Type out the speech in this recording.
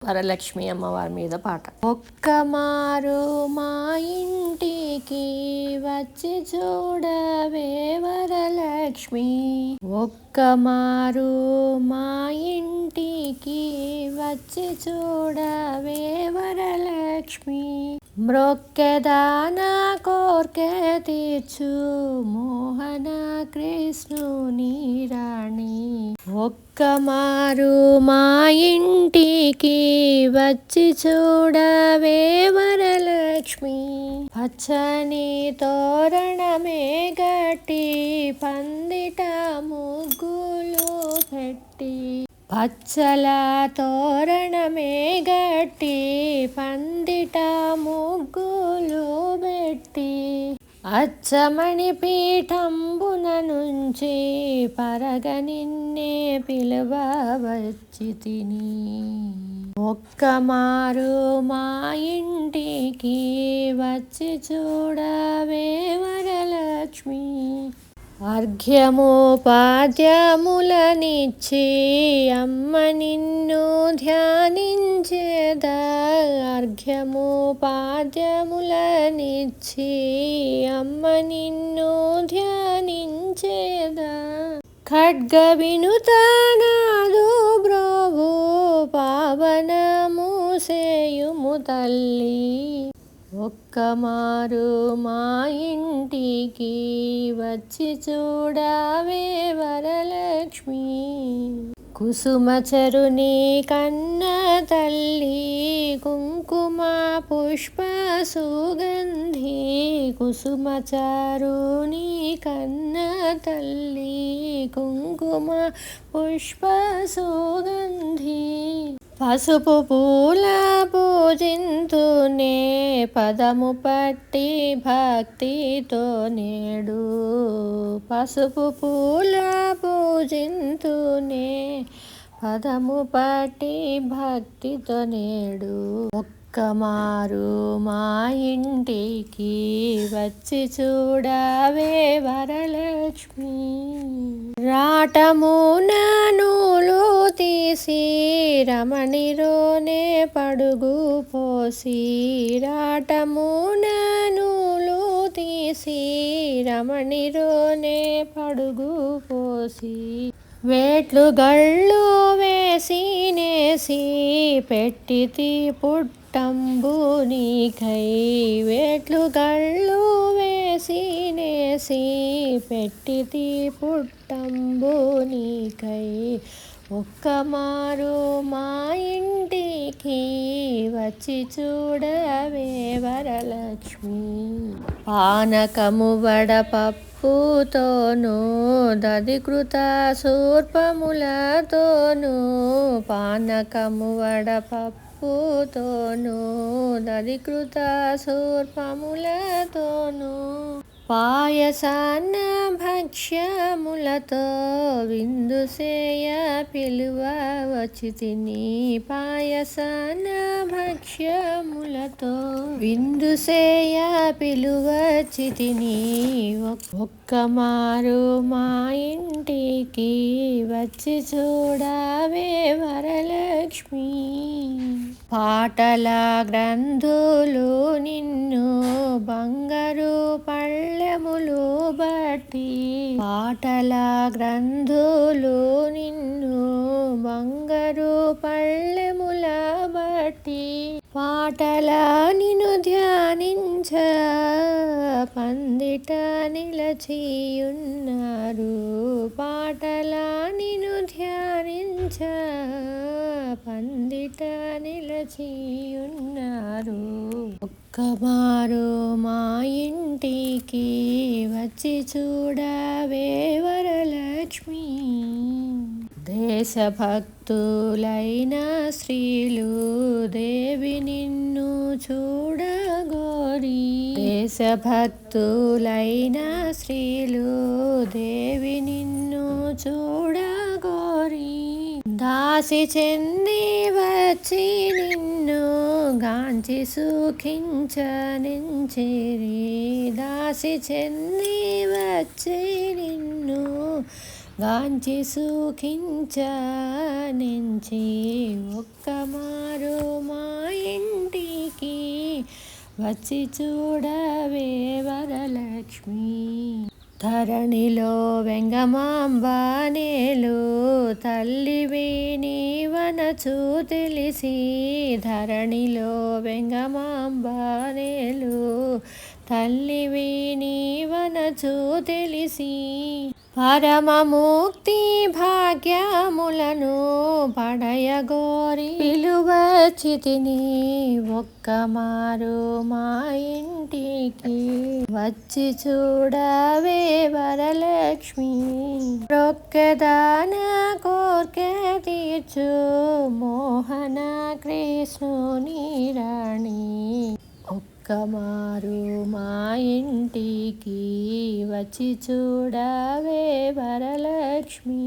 వరలక్ష్మి అమ్మవారి మీద పాట. ఒక్క మారు మా ఇంటికి వచ్చి చూడవే వరలక్ష్మి, ఒక్క మారు మా ఇంటికి వచ్చి చూడవే వరలక్ష్మి, మ్రొక్కెదానా కోర్కె తీర్చు మోహన కృష్ణుని రాణి, ఒక్క మారు మా ఇంటికి వచ్చి చూడవే వరలక్ష్మి, పచ్చని తోరణమే గట్టి పందిట ముగ్గులు పెట్టి, పచ్చల తోరణమే గట్టి పందిట ముగ్గులు పెట్టి, అచ్చమణి పీఠంబున నుంచి పరగ నిన్నే పిలువవచ్చి తిని, ఒక్క మారు మా ఇంటికి వచ్చి చూడవే వరలక్ష్మి, అర్ఘ్యము పాద్యములనిచ్చి అమ్మ నిన్ను ధ్యానించేదా, అర్ఘ్యము పాద్యములనిచ్చి అమ్మ నిన్ను ధ్యానించేదా, ఖడ్గ వినుత నాదు బ్రోవు పావనము సేయుము తల్లి, ఒక్క మారు మా ఇంటికి వచ్చి చూడవే వరలక్ష్మి, కుసుమచరుని కన్న తల్లి కుంకుమ పుష్ప సుగంధి, కుసుమచరుని కన్న తల్లి కుంకుమ పుష్ప సుగంధి, పసుపు పూల పూజింతునే పదము పట్టి భక్తితో నేడు, పసుపు పూల పూజింతునే పదము పట్టి భక్తితో నేడు, ఒక్క మారు మా ఇంటికి వచ్చి చూడవే వరలక్ష్మి, రాటమున నూలు తీసి రమణిలోనే పడుగు పోసి, రాటమున నూలు తీసి రమణిలోనే పడుగు పోసి, వేట్లు గళ్ళు వేసి నేసి పెట్టితి పుట్టంబు నీకై, వేట్లు గళ్ళు వేసి నేసి పెట్టితి పుట్టంబు నీకై, ఒక్క మారు మా ఇంటికి వచ్చి చూడవే వరలక్ష్మి, పానకము వడపప్పుతోనూ దధికృత శూర్పములతోనూ, పానకము వడపప్పుతోనూ దధికృత శూర్పములతోనూ, పాయసాన్న భక్ష్యములతో విందు సేయ పిలువవచ్చి తిని, పాయసాన్న భక్ష్యములతో విందు సేయ పిలువచ్చి తిని, ఒక్క మారు మా ఇంటికి వచ్చి చూడవే వరలక్ష్మి, పాటల గ్రంథులు నిన్ను బంగారు పళ్ళెములు బట్టి, పాటల గ్రంథులు నిన్ను బంగారు పళ్ళెముల బట్టి, పాటల నిన్ను ధ్యానించ పందిట నిలచియున్నారు, పాటల నిన్ను ధ్యానించ పందిట నిలచియున్నారు, ఒక్క మారు మా ఇంటికి వచ్చి చూడవే వరలక్ష్మి, దేశభక్తులైన స్త్రీలు దేవి నిన్ను చూడగోరి, దేశభక్తులైన స్త్రీలు దేవి నిన్ను చూడగోరి, దాసి చెంది వచ్చి నిన్ను గాంచి సుఖించనించిరి, దాసి చెంది వచ్చి నిన్ను గాంచి సుఖించనించి ఒక్కమారు మా ఇంటికి వచ్చి చూడవే వరలక్ష్మి. ధరణిలో వెంగమాంబ నేలు తల్లివి నీవనచు తెలిసి, ధరణిలో వెంగమాంబ నేలు తల్లివి నీవనచు తెలిసి, పరమముక్తి భాగ్యములను పడయగోరి పిలువచ్చితిని ఒక్కమారు మా ఇంటికి వచ్చి చూడవే వరలక్ష్మి. రొక్కెదాన కోర్కె తీర్చు మోహన కృష్ణుని రాణి, ఒక్కమారు మా ఇంటికి వచ్చి చూడవే వరలక్ష్మి.